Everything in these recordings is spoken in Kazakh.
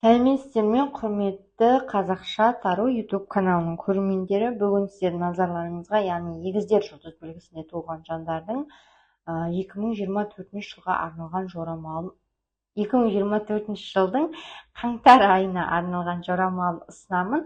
Сәлеметсіздер ме, құрметті қазақша тару YouTube каналының көрермендері. Бүгін сіздердің назарларыңызға, яғни егіздер жұлдыз белгісінде туылған жандардың 2024 жылға арналған жорамалын 2024 жылдың қаңтар айына арналған жорамалын ұсынамын.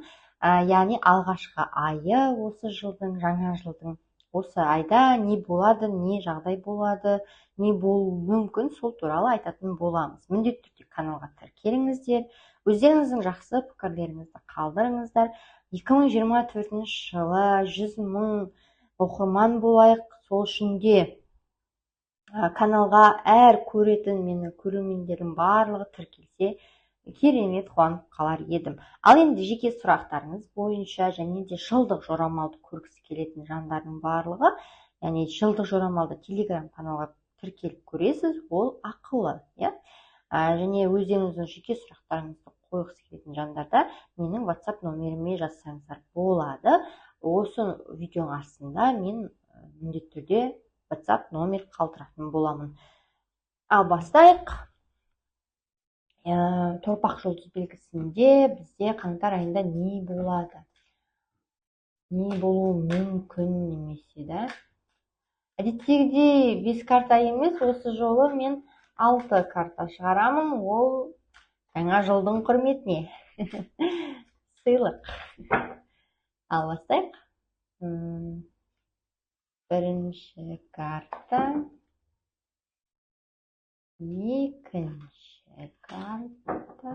Яғни алғашқы айы осы жылдың, жаңа жылдың. Осы айда не болады, не жағдай болады, не болуы мүмкін, сол туралы айтатын боламыз. Міндетті түрде каналға тіркеліңіздер, өздеріңіздің жақсы пікірлеріңізді қалдырыңыздар. 2024 жылы 100 000 оқырман болайық. Сол үшін де каналға әр көретін мені көрермендерім барлығы тіркелсе, керемет қуанып қалар едім. Ал енді жеке сұрақтарыңыз бойынша және де жылдық жорамалды көргісі келетін жандардың барлығы, яғни жылдық жорамалды Telegram каналға тіркеліп көресіз, ол ақылы, иә? Және өздеріңіздің жеке сұрақтарыңызды қойғысы келетін жандарда менің WhatsApp номеріме жазсаңыздар болады. Осы видеоның астында мен міндетті түрде WhatsApp номер қалдыратын боламын. Ал бастайық. Торпақ жұлдыз белгісінде бізде қаңтар айында не болады? Не болуы мүмкін немесе да? Әдеттегідей 5 карта емес, осы жолы мен 6 карта шығарамын. Ол жаңа жылдың құрметіне. Сыйлық. Ал бастайық. Бірінші карта. Екінші карта.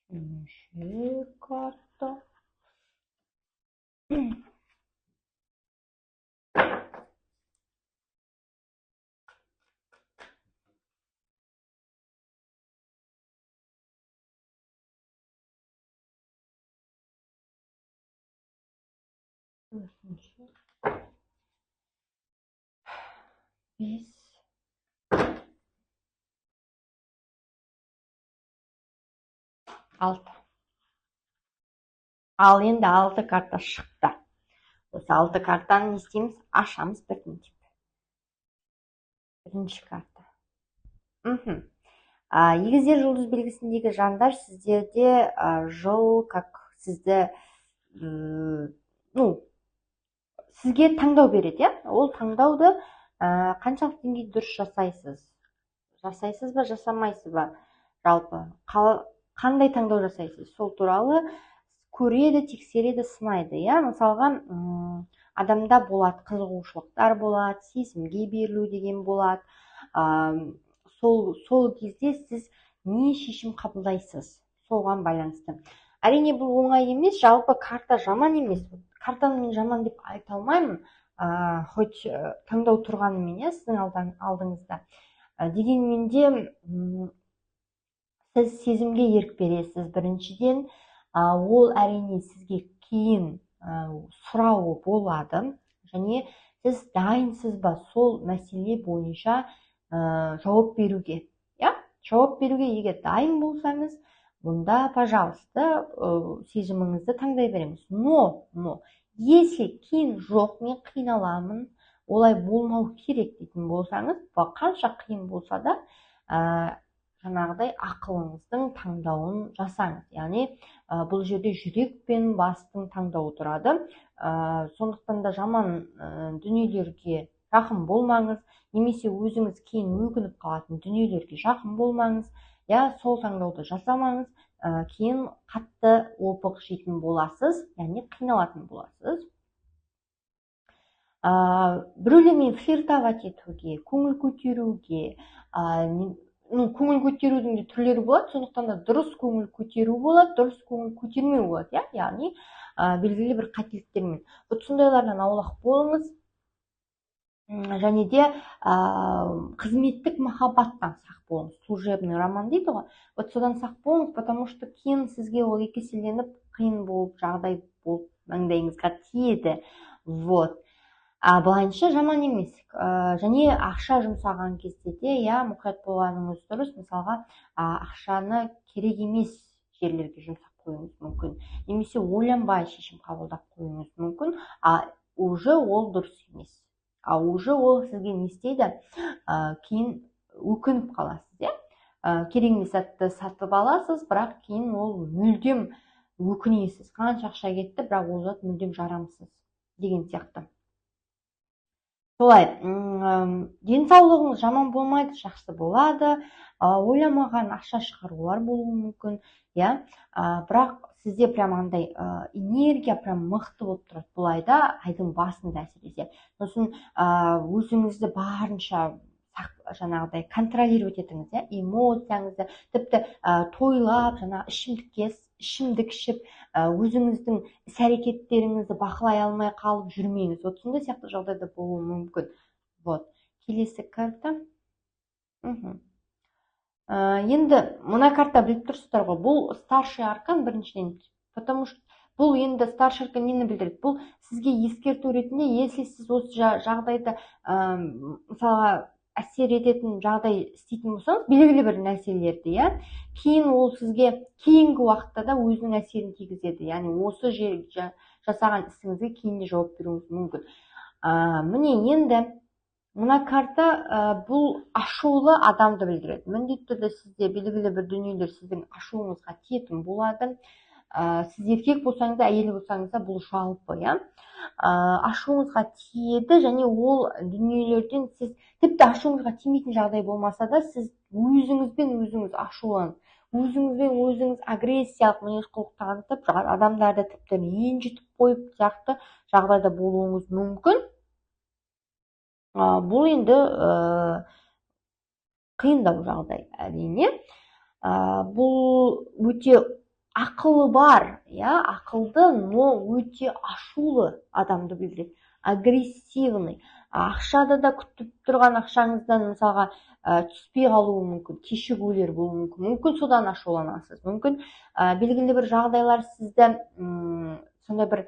Үшінші карта. Төртінші. 5. 6. Ал енді 6 карта шықты. Осы 6 картаны не істейміз? Ашамыз бірден-теп. Бірінші карта. Егіздер жұлдыз белгісіндегі жандар, сіздерде жыл, как сізді, сізге таңдау береді, иә? Ол таңдауды қаншалық деңгейде дұрыс жасайсыз? Жасайсыз ба, жасамайсыз ба? Жалпы, қандай таңдау жасайсыз? Сол туралы көреді, тексереді, сынайды, иә? Мысалға, адамда болады, қызығушылықтар болады, сезімге берілу деген болады. Сол кезде сіз не шешім қабылдайсыз? Соған байланысты. Әрине, бұл оңай емес, жалпы карта жаман емес. Картаны мен жаман деп айта алмаймын, хоть таңдау тұрғанымен, сіздің алдыңызда. Дегенмен де сіз сезімге ерік бересіз. Біріншіден, ол әрине сізге кейін сұрауы болады, және сіз дайынсыз ба сол мәселе бойынша жауап беруге. Жауап беруге егер дайын болсаңыз, бұнда, пожалуйста, сезіміңізді таңдай береміз. Но, если кейін жоқ, мен қиналамын, олай болмау керек дейтін болсаңыз, қанша қиын болса да, жаңағыдай ақылыңыздың таңдауын жасаңыз. Яғни, бұл жерде жүрек пен бастың таңдауы тұрады. Сондықтан да жаман дүниелерге жақын болмаңыз, немесе өзіңіз кейін өкініп қалатын дүниелерге жақын болмаңыз. Сол таңдауды жасамаңыз, кейін қатты опық жейтін боласыз, яғни қиналатын боласыз. Біреулермен флиртовать етуге, көңіл көтеруге, көңіл көтерудің де түрлері болады, сондықтан да дұрыс көңіл көтеру болады, дұрыс көңіл көтермеу болады, яғни белгілі бір қателіктермен. Сондайлардан аулақ болыңыз. Және де қызметтік махаббаттан сақ болыңыз. Служебный роман дейді ғой. Содан сақ болыңыз, потому что кейін сізге ол екеселеніп, қиын болып, жағдай болып, маңдайыңызға тиеді. Былайынша жаман емес. Және ақша жұмсаған кезде де, мұқият болғаныңыз дұрыс. Мысалға, ақшаны керек емес жерлерге жұмсап қойыңыз мүмкін. Немесе ойланбай шешім қабылдап қойыңыз мүмкін. Уже ол дұрыс емес. Уже ол сізге не істейді? Кейін өкініп қаласыз, керек емес затты сатып аласыз, бірақ кейін ол мүлдем өкінесіз. Қанша ақша кетті, бірақ ол зат мүлдем жарамсыз деген сияқты. Солай, денсаулығыңыз жаман болмайды, жақсы болады. Ойламаған ақша шығарулар болуы мүмкін, иә. Бірақ сізде прям андай энергия прям мықты болып тұрады бұл айда, айдың басында әсіресе. Сосын өзіңізді барынша жаңағыдай контролировать етіңіз, иә, эмоцияңызды, тіпті тойлап, жаңағы ішімдік ішіп, өзіңіздің іс-әрекеттеріңізді бақылай алмай қалып жүрмеңіз. Вот сондай сияқты жағдайда болуы мүмкін. Вот. Келесі карта. Енді мына карта біліп тұрсыздар ғой, бұл старший аркан біріншіден, потому что бұл енді старший аркан нені білдіреді? Бұл сізге ескерту ретінде, если сіз осы жағдайда мысалға әсер ететін жағдай істейтін болсаңыз, белгілі бір нәрселерді, иә, кейін ол сізге кейінгі уақытта да өзінің әсерін тигізеді. Яғни осы жасаған ісіңізге кейін де жауап беруіңіз мүмкін. Міне енді мына карта бұл ашулы адамды білдіреді. Міндетті түрде сізде белгілі бір дүниелер сіздің ашуыңызға тиетін болады. Сіз еркек болсаңыз да, әйел болсаңыз да, бұл жалпы, иә. Ашуыңызға тиеді, және ол дүниелерден сіз тіпті ашуыңызға тимейтін жағдай болмаса да, сіз өзіңізбен өзіңіз ашуланып, өзіңізбен өзіңіз агрессиялық мінез-құлық танытып, адамдарды тіпті ренжітіп қойып сияқты жағдайда болуыңыз мүмкін. Бұл енді қиындау жағдай, әрине. Бұл өте ақылы бар, иә, ақылды, но өте ашулы адамды білдіреді. Агрессивный. Ақшада да күтіп тұрған ақшаңыздан мысалға түспей қалуы мүмкін, кешігулер болуы мүмкін. Мүмкін содан ашуланасыз. Мүмкін белгілі бір жағдайлар сізді сондай бір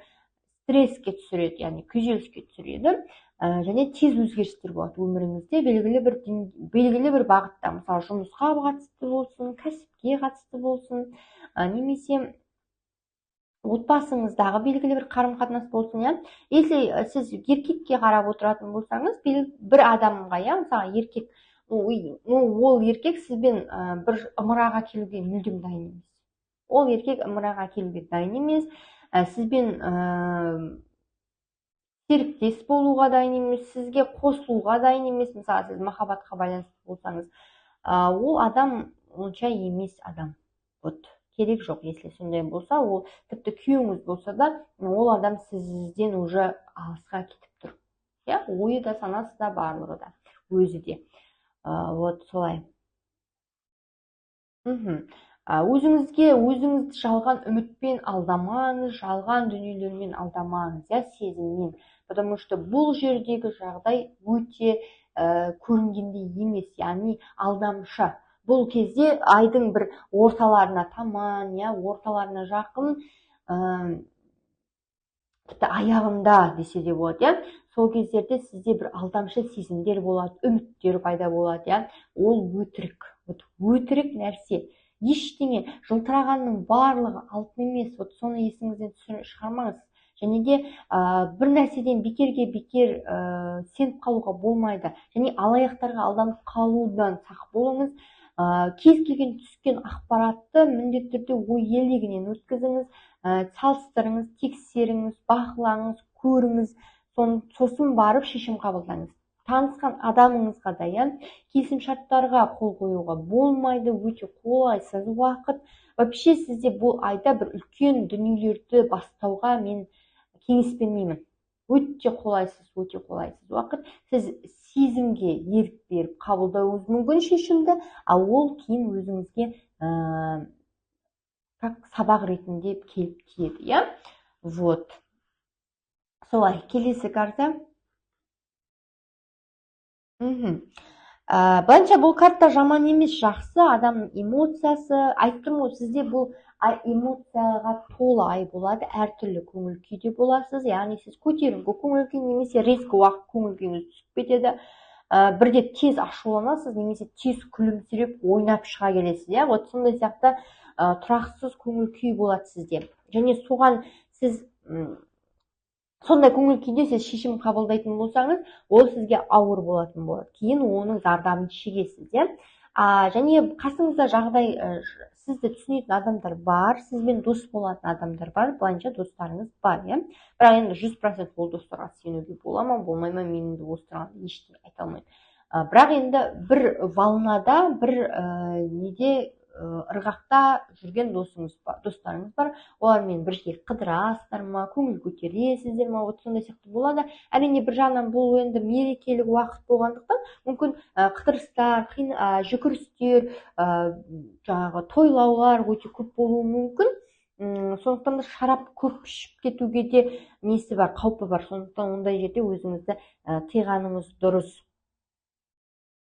стресске түсіреді, яғни күйзеліске түсіреді. Және тез өзгерістер болады өміріңізде, белгілі бір бағытта, мысалы жұмысқа қатысты болсын, кәсіпке қатысты болсын, немесе отбасыңыздағы белгілі бір қарым-қатынас болсын, иә. Если сіз еркекке қарап отыратын болсаңыз, бір адамға, иә, мысалы еркек, ол еркек сізбен бір ымыраға келуге мүлдем дайын емес. Ол еркек ымыраға келуге дайын емес, сізбен серіктес болуға дайын емес, сізге қосылуға дайын емес. Мысалы, сіз махаббатқа байланысты болсаңыз, ол адам онша емес адам. Вот, керек жоқ, если сондай болса, ол тіпті күйеуіңіз болса да, ол адам сізден уже алысқа кетіп тұр. Иә, ойы да, санасы да, барлығы да, өзі де. Вот, солай. Өзіңізді жалған үмітпен алдамаңыз, жалған дүниелермен алдамаңыз, иә, сезіммен. Потому что бұл жердегі жағдай өте көрінгендей емес, яғни алдамшы. Бұл кезде айдың бір орталарына таман, иә, орталарына жақын, тіпті аяғында десе де болады, иә. Сол кездерде сізде бір алдамшы сезімдер болады, үміттер пайда болады, иә. Ол өтірік, өтірік нәрсе. Ештеңе, жылтырағанның барлығы алтын емес, соны есіңізден шығармаңыз. Және де бір нәрседен бекерге бекер сеніп қалуға болмайды. Және алаяқтарға алданып қалудан сақ болыңыз. Кез келген түскен ақпаратты міндетті түрде ой елегінен өткізіңіз, салыстырыңыз, тексеріңіз, бақылаңыз, көріңіз, сосын барып шешім қабылдаңыз. Танысқан адамыңызға да, иә, келісімшарттарға қол қоюға болмайды, өте қолайсыз уақыт. Вообще сізде бұл айда бір үлкен дүниелерді бастауға мен кеңес бермеймін. Өте қолайсыз уақыт. Сіз сезімге ерік беріп қабылдауыңыз мүмкін шешімді, ал ол кейін өзіңізге сабақ ретінде келіп тиеді, иә? Вот. Солай, келесі карта. Банша бұл карта жаман емес, жақсы, адамның эмоциясы, айттым ғой, сізде бұл эмоцияға толы ай болады, әртүрлі көңіл күйде боласыз, яғни сіз көтеріңкі көңіл күй немесе резкі уақыт көңіл күйіңіз түсіп кетеді, бірде тез ашуланасыз, немесе тез күлімсіреп ойнап шыға келесіз, иә, вот сондай сияқты тұрақсыз көңіл күй болады сізде. Және соған сіз сондай көңіл күйде сіз шешім қабылдайтын болсаңыз, ол сізге ауыр болатын болады. Кейін оның зардабын шегесіз, иә? және қасыңызда жағдай сізді түсінетін адамдар бар, сізбен дос болатын адамдар бар, былайынша достарыңыз бар, иә. Бірақ енді 100% ол достарға сенуге бола ма, болмай ма, мен енді осы тұрғанда ештеңе айта алмаймын. Бірақ енді бір волнада, бір неде ырғақта жүрген достарыңыз бар, олармен бір жерге қыдырасыздар ма, көңіл көтересіздер ма, вот сондай сияқты болады. Әрине бір жағынан бұл енді мерекелік уақыт болғандықтан мүмкін қыдырыстар, жүгірістер, жаңағы тойлаулар өте көп болуы мүмкін. Сондықтан да шарап көп ішіп кетуге де несі бар, қаупі бар. Сондықтан ондай жерде өзіңізді тыйғаныңыз дұрыс.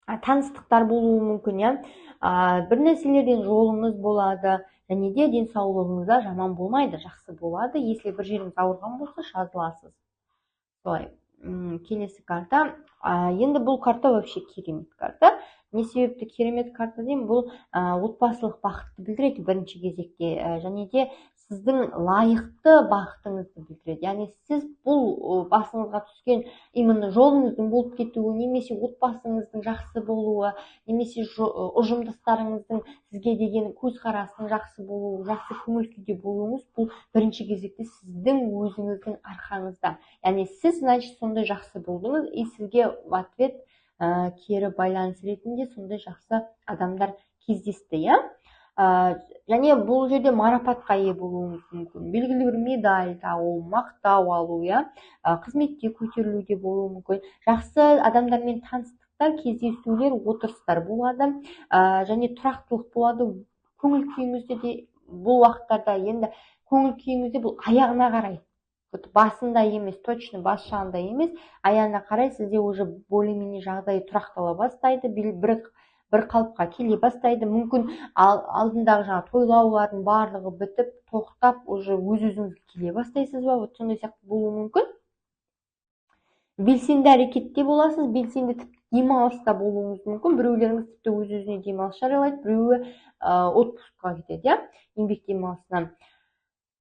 Таныстықтар болуы мүмкін, иә. Бір нәрселерден жолыңыз болады, және де денсаулығыңызда жаман болмайды, жақсы болады. Если бір жеріңіз ауырған болса, жазыласыз. Солай. Келесі карта. Енді бұл карта вообще керемет карта. Не себепті керемет карта деймін? Бұл отбасылық бақытты білдіреді бірінші кезекте, және де сіздің лайықты бақытыңызды білдіреді. Яғни сіз бұл басыңызға түскен именно жолыңыздың болып кетуі, немесе отбасыңыздың жақсы болуы, немесе ұжымдастарыңыздың сізге деген көзқарасының жақсы болуы, жақсы көңіл күйде болуыңыз, бұл бірінші кезекте сіздің өзіңіздің арқаңызда. Яғни сіз, значит, сондай жақсы болдыңыз, и сізге в ответ кері байланыс ретінде сондай жақсы адамдар кездесті, иә. Және бұл жерде марапатқа ие болуыңыз мүмкін, белгілі бір медаль тағу, мақтау алу, иә, қызметте көтерілуде болуы мүмкін, жақсы адамдармен таныстықтар, кездесулер, отырыстар болады, және тұрақтылық болады. Көңіл күйіңізде де бұл уақыттарда, енді көңіл күйіңізде бұл аяғына қарай, басында емес, точно бас жағында емес, аяғына қарай сізде уже более-менее жағдай тұрақтала бастайды, бір қалыпқа келе бастайды. Мүмкін алдындағы жаңа тойлаулардың барлығы бітіп, тоқтап, уже өз-өзіңізге келе бастайсыз ба, вот сондай сияқты болуы мүмкін. Белсенді әрекетте боласыз, белсенді демалыста болуыңыз мүмкін. Біреулеріңіз тіпті өз-өзіне демалыс жариялайды, біреуі отпускқа кетеді, иә, еңбек демалысына.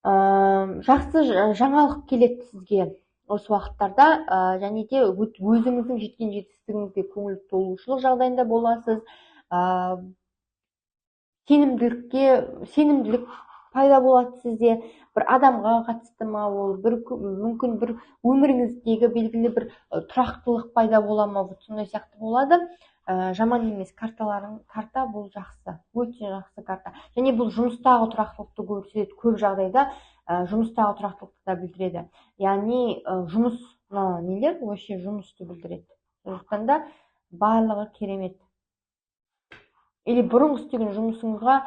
Жақсы жаңалық келеді сізге осы уақыттарда, және де өзіңіздің жеткен жетістігіңізге көңіл толушылық жағдайында боласыз. Сенімділік пайда болады сізде, бір адамға қатысты ма, ол мүмкін бір өміріңіздегі белгілі бір тұрақтылық пайда бола ма, сондай сияқты болады. Жаман емес карта бұл жақсы, өте жақсы карта. Және бұл жұмыстағы тұрақтылықты көрсетеді, көп жағдайда жұмыстағы тұрақтылықты да білдіреді. Яғни жұмыс нелер вообще жұмысты білдіреді. Сондықтан да барлығы керемет. Или бұрынғы істеген жұмысыңызға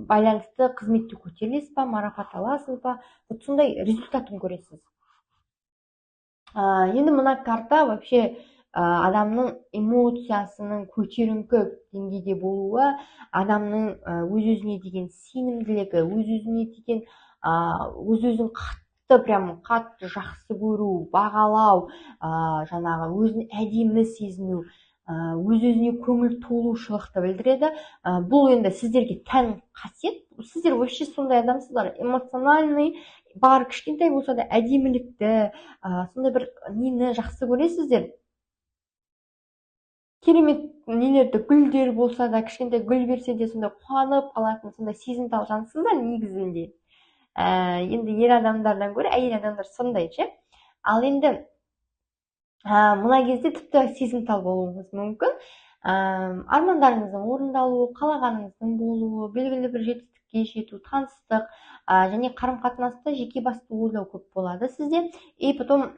байланысты қызметте көтерілесіз ба, марапат аласыз ба, вот сондай результатын көресіз. Енді мына карта вообще адамның эмоциясының көтеріңкі деңгейде болуы, адамның өз-өзіне деген сенімділігі, өз-өзін қатты жақсы көру, бағалау, жаңағы өзін әдемі сезіну, өз-өзіне көңіл толушылықты білдіреді. Бұл енді сіздерге тән қасиет. Сіздер вообще сондай адамсыздар, эмоциональный, бар кішкентай болса да әдемілікті, сондай бір нені жақсы көресіздер. Керемет нелерді, гүлдер болса да, кішкентай гүл берсе де сондай қуанып қалатын, сондай сезімтал жансыздар негізінде. Енді ер адамдардан гөрі әйел адамдар сондай, ше. Ал енді мына кезде тіпті сезімтал болуыңыз мүмкін. Армандарыңыздың орындалуы, қалағаныңыздың болуы, белгілі бір жетістікке жету, таныстық, және қарым-қатынаста жеке басты ойлау көп болады сізде. И потом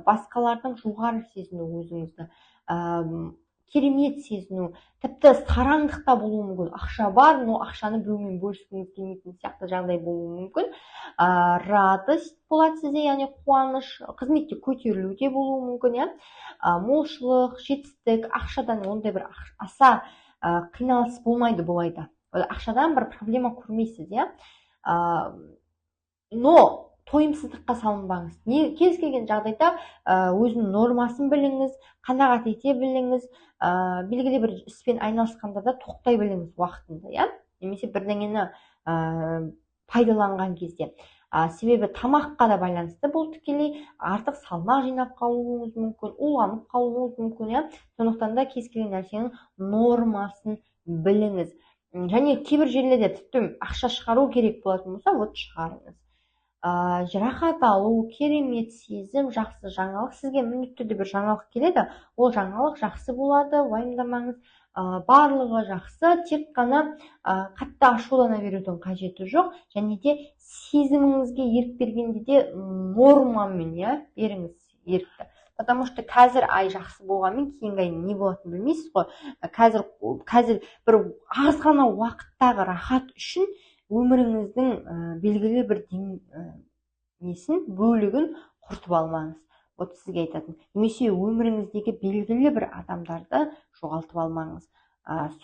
басқалардың жоғары сезіну өзіңізді, керемет сезіну, тіпті сараңдықта болуы мүмкін. Ақша бар, но ақшаны біреумен бөліскіңіз келмейтін сияқты жағдай болуы мүмкін. Радость болады сізде, яғни қуаныш, қызметте көтерілуде болуы мүмкін, иә. Молшылық, жетістік, ақшадан ондай бір аса қиналыс болмайды бұл айда. Ақшадан бір проблема көрмейсіз, иә. Но тойымсыздыққа салынбаңыз. Кез келген жағдайда өзінің нормасын біліңіз, қанағат ете біліңіз, белгілі бір іспен айналысқанда да тоқтай біліңіз уақытында, иә? Немесе бірдеңені пайдаланған кезде. Себебі тамаққа да байланысты бұл тікелей артық салмақ жинап қалуыңыз мүмкін, уланып қалуыңыз мүмкін, иә. Сондықтан да кез келген нәрсенің нормасын біліңіз. Және кейбір жерлерде тіпті ақша шығару керек болатын болса, вот шығарыңыз. Рахат алу, керемет сезім, жақсы жаңалық. Сізге міндетті түрде бір жаңалық келеді, ол жаңалық жақсы болады, уайымдамаңыз. Барлығы жақсы, тек қана қатты ашулана берудің қажеті жоқ, және де сезіміңізге ерік бергенде де нормамен, иә, беріңіз ерікті. Потому что қазір ай жақсы болғанмен кейінгі ай не болатынын білмейсіз ғой. Қазір бір аз ғана уақыттағы рахат үшін өміріңіздің белгілі бір бөлігін құртып алмаңыз. Вот сізге айтатын. Немесе өміріңіздегі белгілі бір адамдарды жоғалтып алмаңыз.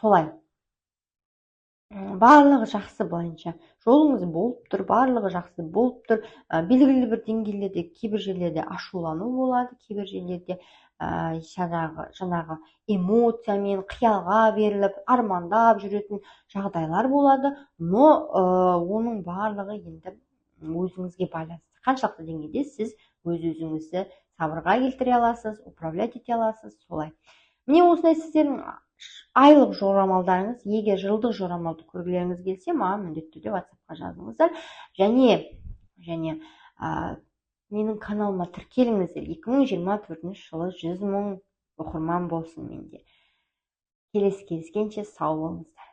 Солай. Барлығы жақсы былайынша. Жолыңыз болып тұр, барлығы жақсы болып тұр. Белгілі бір деңгейлерде, кейбір жерлерде ашулану болады, кейбір жерлерде жаңағы эмоциямен, қиялға беріліп, армандап жүретін жағдайлар болады. Но оның барлығы енді өзіңізге байланысты. Қаншалықты деңгейде сіз өз-өзіңізді сабырға келтіре аласыз, управлять ете аласыз, солай. Міне осындай сіздердің айлық жорамалдарыңыз. Егер жылдық жорамалды көргілеріңіз келсе, маған міндетті түрде WhatsApp-қа жазыңыздар. Және менің каналыма тіркеліңіздер. 2024 жылы 100 000 оқырман болсын менде. Келесі кездескенше сау болыңыздар.